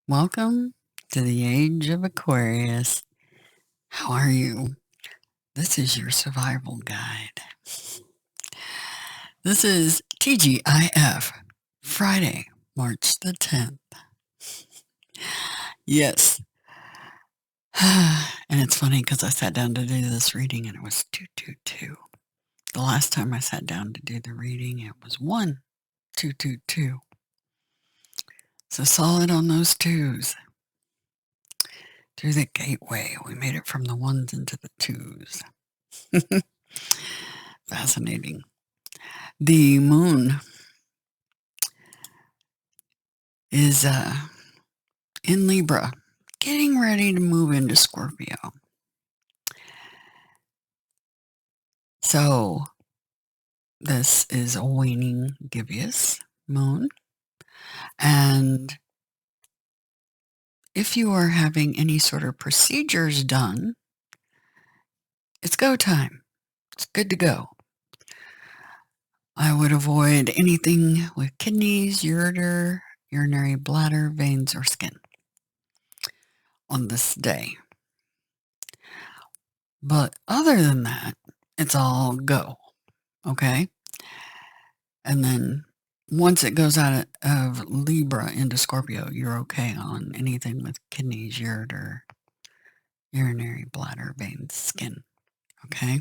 Welcome to the age of Aquarius. How are you? This is your survival guide. This is TGIF, Friday, March the 10th. Yes. And it's funny because I sat down to do this reading and it was 222. The last time I sat down to do the reading, it was 1222. So solid on those twos. Through the gateway, we made it from the ones into the twos. Fascinating. The moon is in Libra, getting ready to move into Scorpio. So this is a waning gibbous moon. And if you are having any sort of procedures done, it's go time. It's good to go. I would avoid anything with kidneys, ureter, urinary bladder, veins, or skin on this day. But other than that, it's all go. Okay? And then once it goes out of Libra into Scorpio, you're okay on anything with kidneys, ureter, urinary bladder, veins, skin. Okay?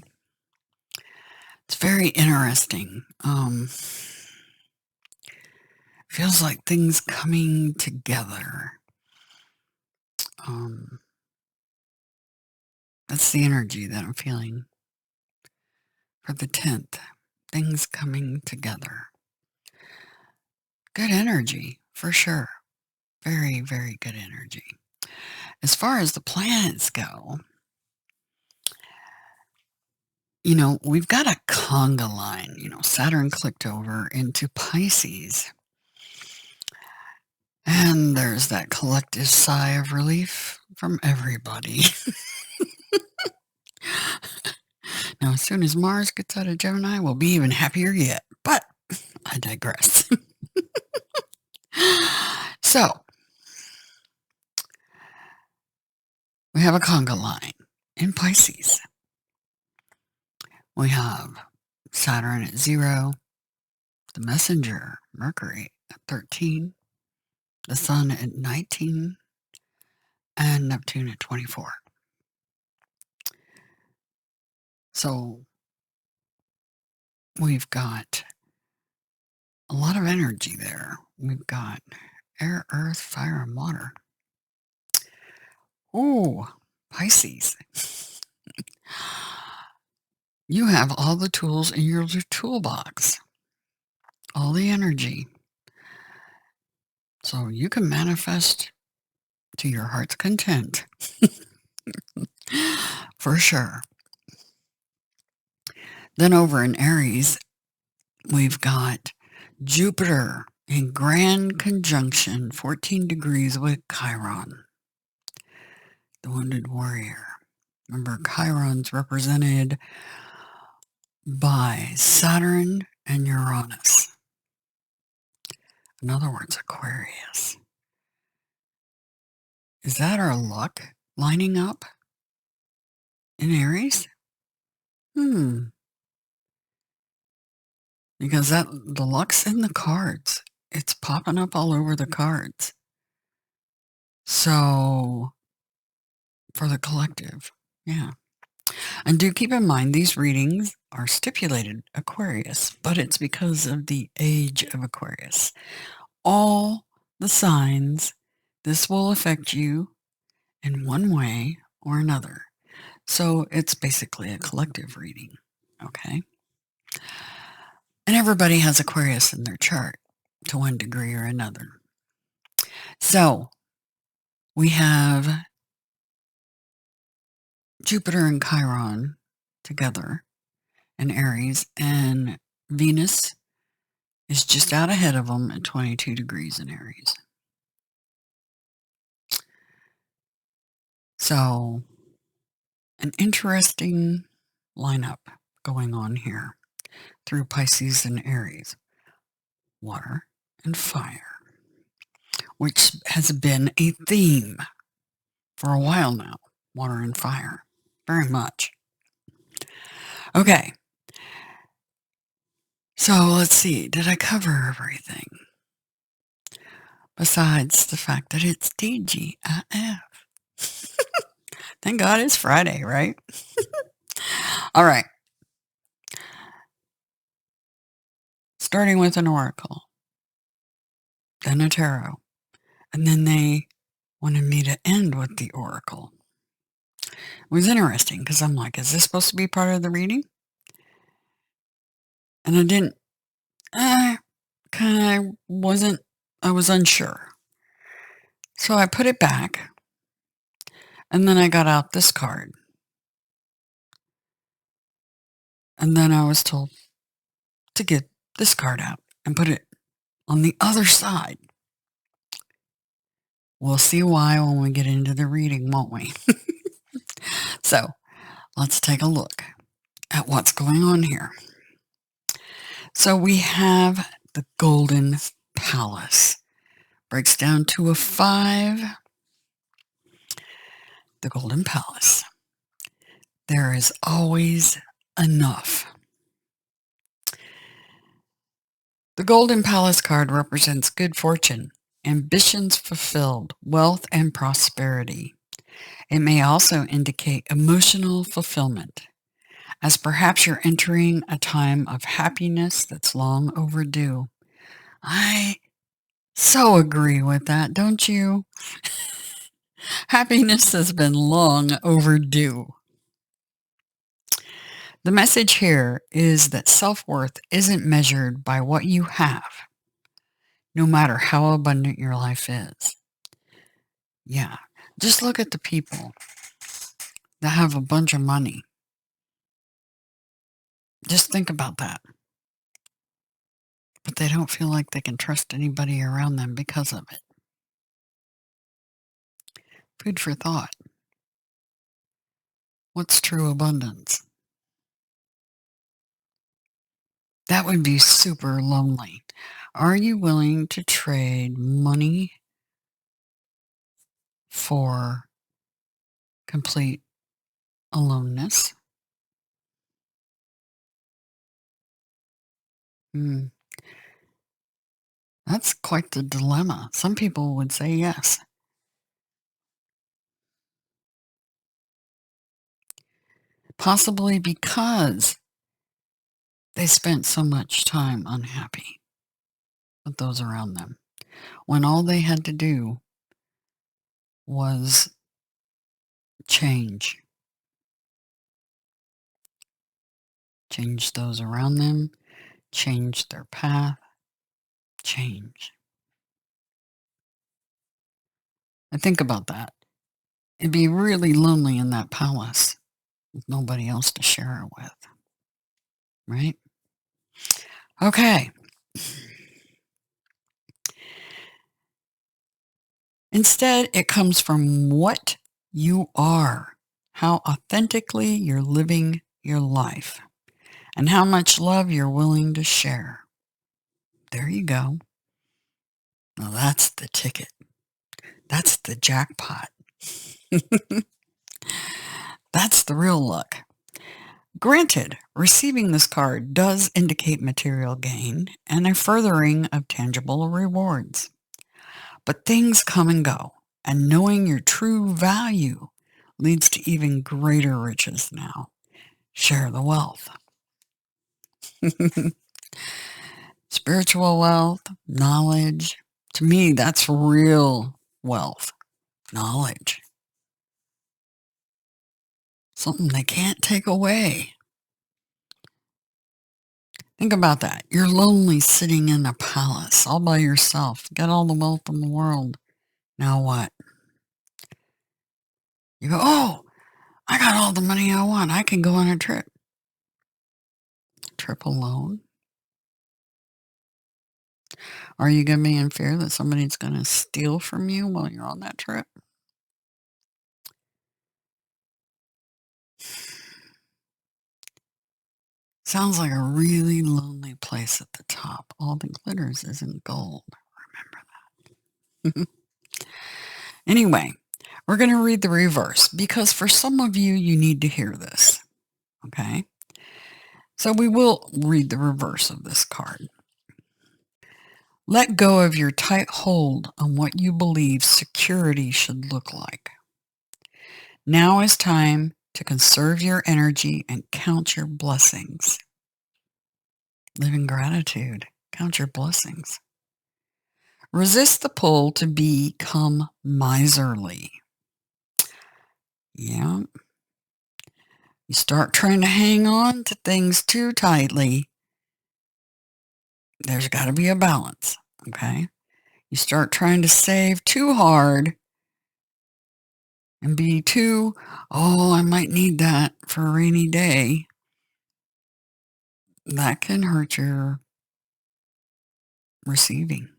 It's very interesting. Feels like things coming together. That's the energy that I'm feeling for the 10th. Things coming together. Good energy, for sure. Very, very good energy. As far as the planets go, we've got a conga line. Saturn clicked over into Pisces. And there's that collective sigh of relief from everybody. Now, as soon as Mars gets out of Gemini, we'll be even happier yet. But I digress. So, we have a conga line in Pisces. We have Saturn at 0, the messenger, Mercury, at 13, the Sun at 19, and Neptune at 24. So we've got a lot of energy there. We've got air, earth, fire, and water. Oh, Pisces. You have all the tools in your toolbox, all the energy. So you can manifest to your heart's content. For sure. Then over in Aries, we've got Jupiter in grand conjunction, 14 degrees with Chiron, the wounded warrior. Remember, Chiron's represented by Saturn and Uranus. In other words, Aquarius. Is that our luck lining up in Aries? Because the luck's in the cards. It's popping up all over the cards. So, for the collective, yeah. And do keep in mind, these readings are stipulated Aquarius, but it's because of the age of Aquarius. All the signs, this will affect you in one way or another. So it's basically a collective reading, okay? And everybody has Aquarius in their chart to one degree or another. So we have Jupiter and Chiron together in Aries, and Venus is just out ahead of them at 22 degrees in Aries. So an interesting lineup going on here through Pisces and Aries. Water and fire. which has been a theme for a while now. Water and fire. Very much. Okay. So let's see. Did I cover everything? Besides the fact that it's TGIF. Thank God it's Friday, right? All right. Starting with an oracle, then a tarot, and then they wanted me to end with the oracle. It was interesting because I'm like, is this supposed to be part of the reading? And I didn't, I was unsure. So I put it back, and then I got out this card. And then I was told to get this card out and put it on the other side. We'll see why when we get into the reading, won't we? So let's take a look at what's going on here. So we have the Golden Palace. Breaks down to a 5. The Golden Palace. There is always enough. The Golden Palace card represents good fortune, ambitions fulfilled, wealth, and prosperity. It may also indicate emotional fulfillment, as perhaps you're entering a time of happiness that's long overdue. I so agree with that, don't you? Happiness has been long overdue. The message here is that self-worth isn't measured by what you have, no matter how abundant your life is. Yeah, just look at the people that have a bunch of money. Just think about that. But they don't feel like they can trust anybody around them because of it. Food for thought. What's true abundance? That would be super lonely. Are you willing to trade money for complete aloneness? That's quite the dilemma. Some people would say yes. Possibly because they spent so much time unhappy with those around them, when all they had to do was change. Change those around them, change their path, change. I think about that. It'd be really lonely in that palace with nobody else to share it with, right? Okay. Instead, it comes from what you are, how authentically you're living your life, and how much love you're willing to share. There you go. Now that's the ticket. That's the jackpot. That's the real luck. Granted, receiving this card does indicate material gain and a furthering of tangible rewards. But things come and go, and knowing your true value leads to even greater riches now. Share the wealth. Spiritual wealth, knowledge. To me, that's real wealth. Knowledge. Something they can't take away. Think about that. You're lonely sitting in a palace all by yourself. Got all the wealth in the world. Now what? You go, oh, I got all the money I want. I can go on a trip. Trip alone? Are you going to be in fear that somebody's going to steal from you while you're on that trip? Sounds like a really lonely place at the top. All the glitters isn't gold. Remember that. Anyway, we're going to read the reverse because for some of you, you need to hear this. Okay? So we will read the reverse of this card. Let go of your tight hold on what you believe security should look like. Now is time to conserve your energy and count your blessings. Live in gratitude. Count your blessings. Resist the pull to become miserly. Yeah. You start trying to hang on to things too tightly. There's got to be a balance. Okay. You start trying to save too hard and be too, oh, I might need that for a rainy day. That can hurt your receiving,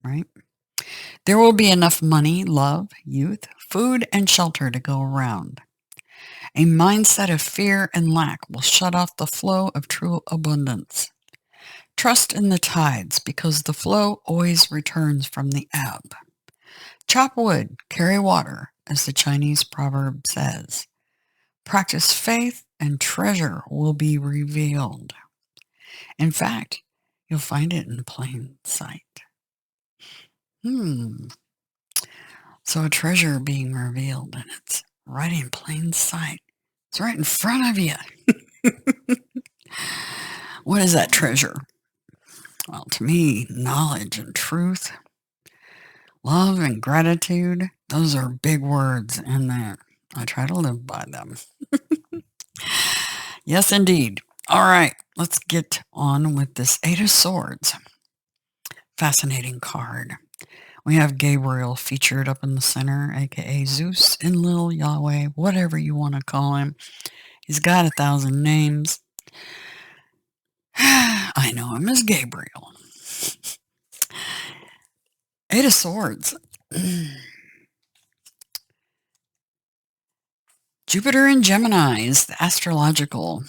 right? There will be enough money, love, youth, food, and shelter to go around. A mindset of fear and lack will shut off the flow of true abundance. Trust in the tides because the flow always returns from the ebb. Chop wood, carry water, as the Chinese proverb says. Practice faith and treasure will be revealed. In fact, you'll find it in plain sight. So a treasure being revealed, and it's right in plain sight. It's right in front of you. What is that treasure? Well, to me, knowledge and truth, love and gratitude, those are big words, and I try to live by them. Yes, indeed. All right, let's get on with this Eight of Swords. Fascinating card. We have Gabriel featured up in the center, aka Zeus, Enlil, Yahweh, whatever you want to call him. He's got 1,000 names. I know him as Gabriel. Eight of Swords. Jupiter in Gemini is the astrological.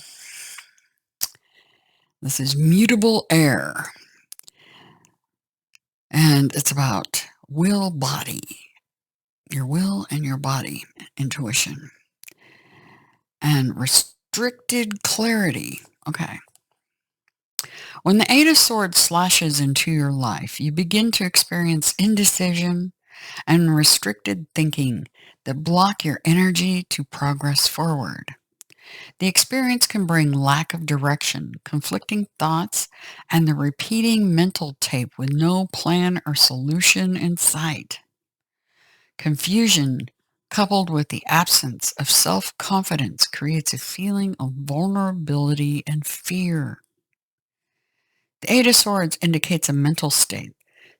This is mutable air. And it's about will, body. Your will and your body, intuition. And restricted clarity. Okay. When the Eight of Swords slashes into your life, you begin to experience indecision and restricted thinking that block your energy to progress forward. The experience can bring lack of direction, conflicting thoughts, and the repeating mental tape with no plan or solution in sight. Confusion, coupled with the absence of self-confidence, creates a feeling of vulnerability and fear. The Eight of Swords indicates a mental state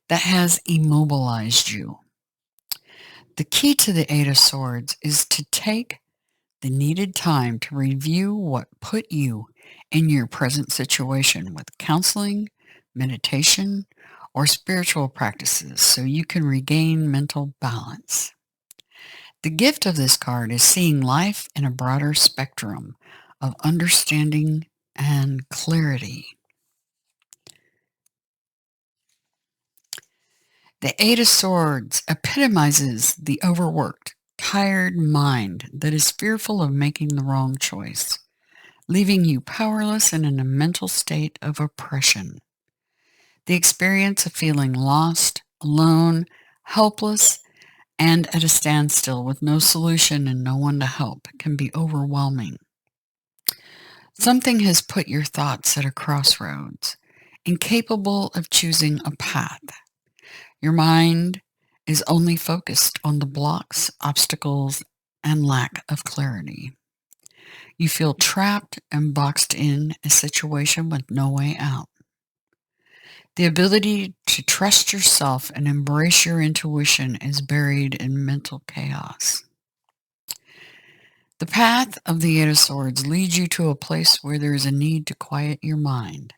that has immobilized you. The key to the Eight of Swords is to take the needed time to review what put you in your present situation with counseling, meditation, or spiritual practices so you can regain mental balance. The gift of this card is seeing life in a broader spectrum of understanding and clarity. The Eight of Swords epitomizes the overworked, tired mind that is fearful of making the wrong choice, leaving you powerless and in a mental state of oppression. The experience of feeling lost, alone, helpless, and at a standstill with no solution and no one to help can be overwhelming. Something has put your thoughts at a crossroads, incapable of choosing a path. Your mind is only focused on the blocks, obstacles, and lack of clarity. You feel trapped and boxed in a situation with no way out. The ability to trust yourself and embrace your intuition is buried in mental chaos. The path of the Eight of Swords leads you to a place where there is a need to quiet your mind.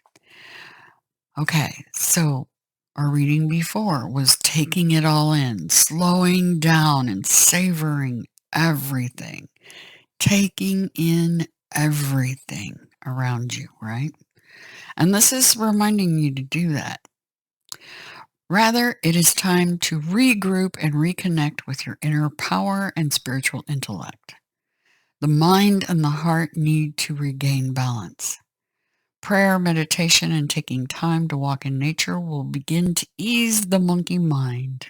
Okay, so our reading before was taking it all in, slowing down and savoring everything, taking in everything around you, right? And this is reminding you to do that. Rather, it is time to regroup and reconnect with your inner power and spiritual intellect. The mind and the heart need to regain balance. Prayer, meditation, and taking time to walk in nature will begin to ease the monkey mind.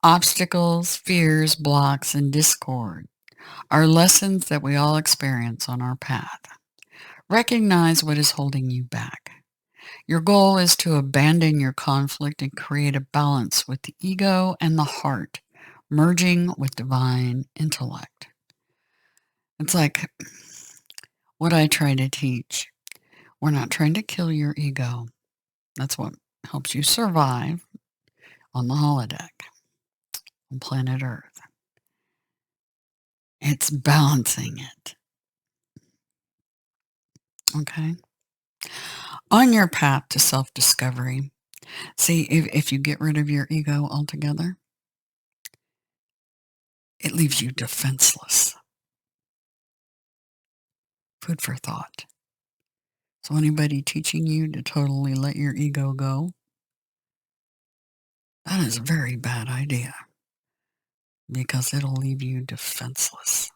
Obstacles, fears, blocks, and discord are lessons that we all experience on our path. Recognize what is holding you back. Your goal is to abandon your conflict and create a balance with the ego and the heart, merging with divine intellect. It's like what I try to teach. We're not trying to kill your ego. That's what helps you survive on the holodeck on planet Earth. It's balancing it. Okay? On your path to self-discovery, see, if you get rid of your ego altogether, it leaves you defenseless. Food for thought. So anybody teaching you to totally let your ego go, that is a very bad idea because it'll leave you defenseless.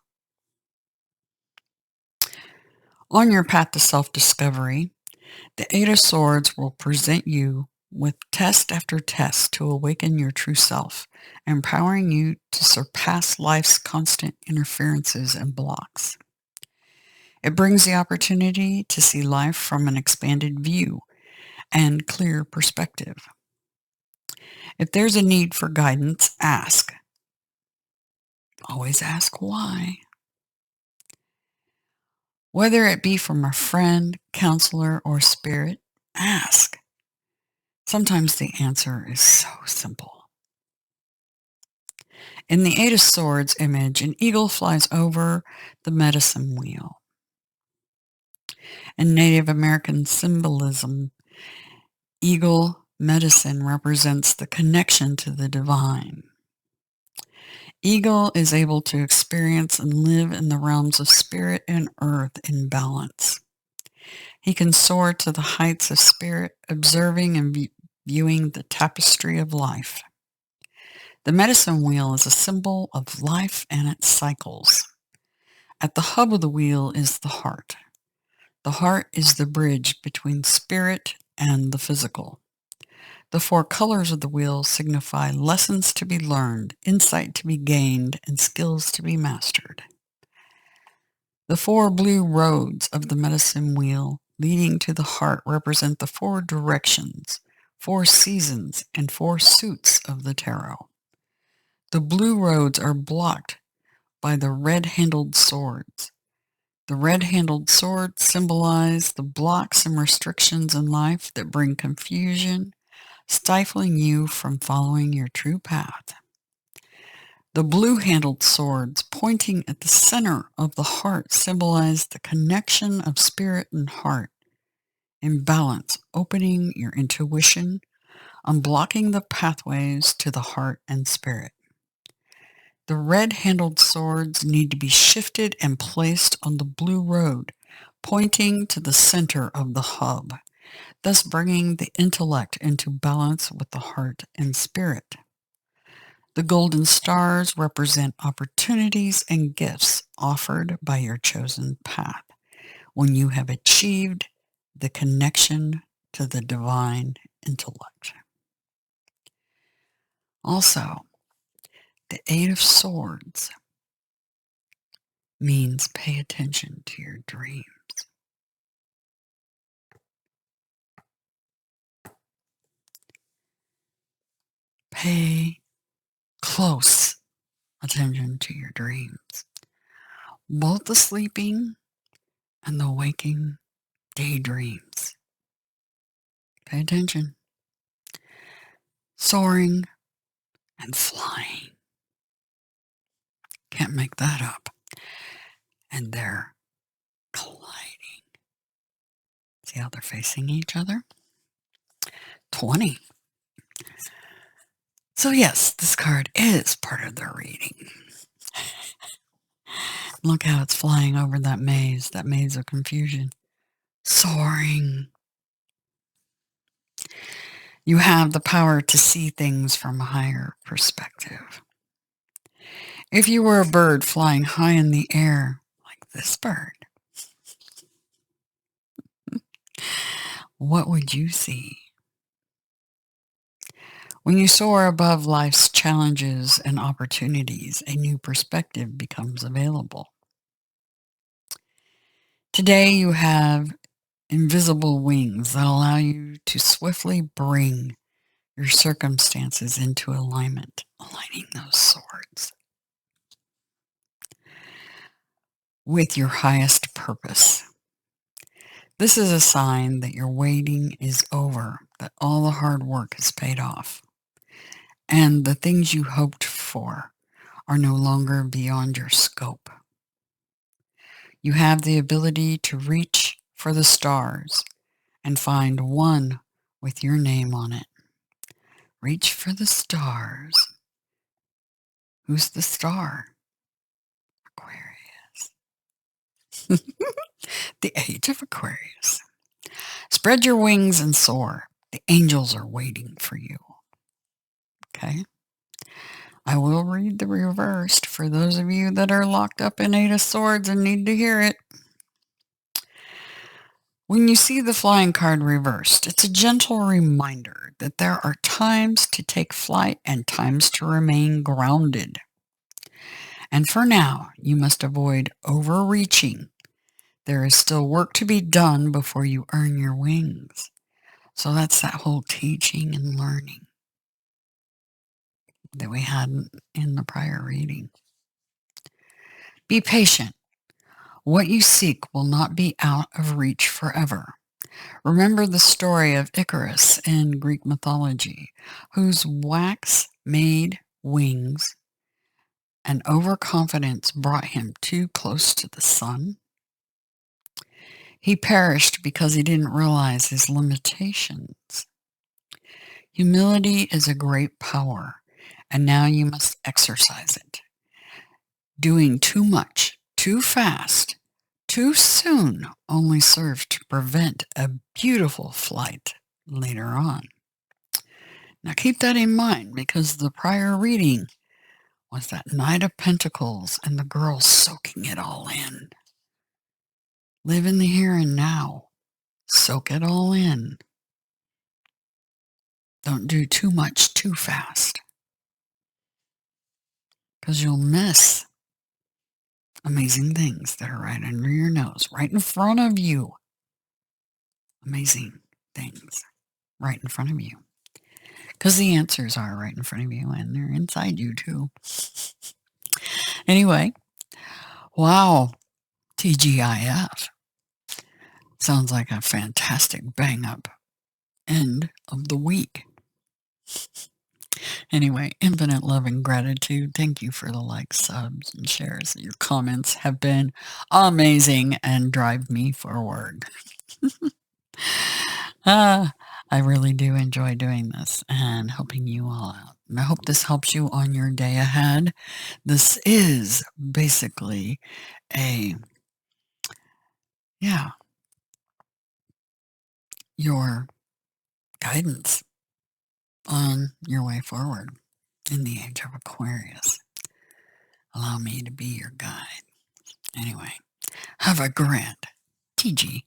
On your path to self-discovery, the Eight of Swords will present you with test after test to awaken your true self, empowering you to surpass life's constant interferences and blocks. It brings the opportunity to see life from an expanded view and clear perspective. If there's a need for guidance, ask. Always ask why. Whether it be from a friend, counselor, or spirit, ask. Sometimes the answer is so simple. In the Eight of Swords image, an eagle flies over the medicine wheel. In Native American symbolism, eagle medicine represents the connection to the divine. Eagle is able to experience and live in the realms of spirit and earth in balance. He can soar to the heights of spirit, observing and viewing the tapestry of life. The medicine wheel is a symbol of life and its cycles. At the hub of the wheel is the heart. The heart is the bridge between spirit and the physical. The four colors of the wheel signify lessons to be learned, insight to be gained, and skills to be mastered. The four blue roads of the medicine wheel leading to the heart represent the four directions, four seasons, and four suits of the tarot. The blue roads are blocked by the red-handled swords. The red-handled swords symbolize the blocks and restrictions in life that bring confusion, stifling you from following your true path. The blue-handled swords pointing at the center of the heart symbolize the connection of spirit and heart in balance, opening your intuition, unblocking the pathways to the heart and spirit. The red-handled swords need to be shifted and placed on the blue road, pointing to the center of the hub, thus bringing the intellect into balance with the heart and spirit. The golden stars represent opportunities and gifts offered by your chosen path when you have achieved the connection to the divine intellect. Also, the Eight of Swords means pay attention to your dreams. Pay close attention to your dreams, both the sleeping and the waking daydreams. Pay attention. Soaring and flying. Can't make that up. And they're colliding. See how they're facing each other? 20. So yes, this card is part of the reading. Look how it's flying over that maze of confusion. Soaring. You have the power to see things from a higher perspective. If you were a bird flying high in the air, like this bird, what would you see? When you soar above life's challenges and opportunities, a new perspective becomes available. Today, you have invisible wings that allow you to swiftly bring your circumstances into alignment, aligning those swords with your highest purpose. This is a sign that your waiting is over, that all the hard work has paid off, and the things you hoped for are no longer beyond your scope. You have the ability to reach for the stars and find one with your name on it. Reach for the stars. Who's the star? Aquarius. The age of Aquarius. Spread your wings and soar. The angels are waiting for you. Okay? I will read the reversed for those of you that are locked up in Eight of Swords and need to hear it. When you see the flying card reversed, it's a gentle reminder that there are times to take flight and times to remain grounded. And for now, you must avoid overreaching. There is still work to be done before you earn your wings. So that's that whole teaching and learning that we had in the prior reading. Be patient. What you seek will not be out of reach forever. Remember the story of Icarus in Greek mythology, whose wax-made wings and overconfidence brought him too close to the sun? He perished because he didn't realize his limitations. Humility is a great power, and now you must exercise it. Doing too much, too fast, too soon only serves to prevent a beautiful flight later on. Now keep that in mind, because the prior reading was that Knight of Pentacles and the girl soaking it all in. Live in the here and now. Soak it all in. Don't do too much too fast, because you'll miss amazing things that are right under your nose, right in front of you. Amazing things right in front of you. Because the answers are right in front of you, and they're inside you too. Anyway, wow, TGIF. Sounds like a fantastic bang-up end of the week. Anyway, infinite love and gratitude. Thank you for the likes, subs, and shares. Your comments have been amazing and drive me forward. I really do enjoy doing this and helping you all out. And I hope this helps you on your day ahead. This is basically your guidance on your way forward in the age of Aquarius. Allow me to be your guide. Anyway, have a grand TGIF.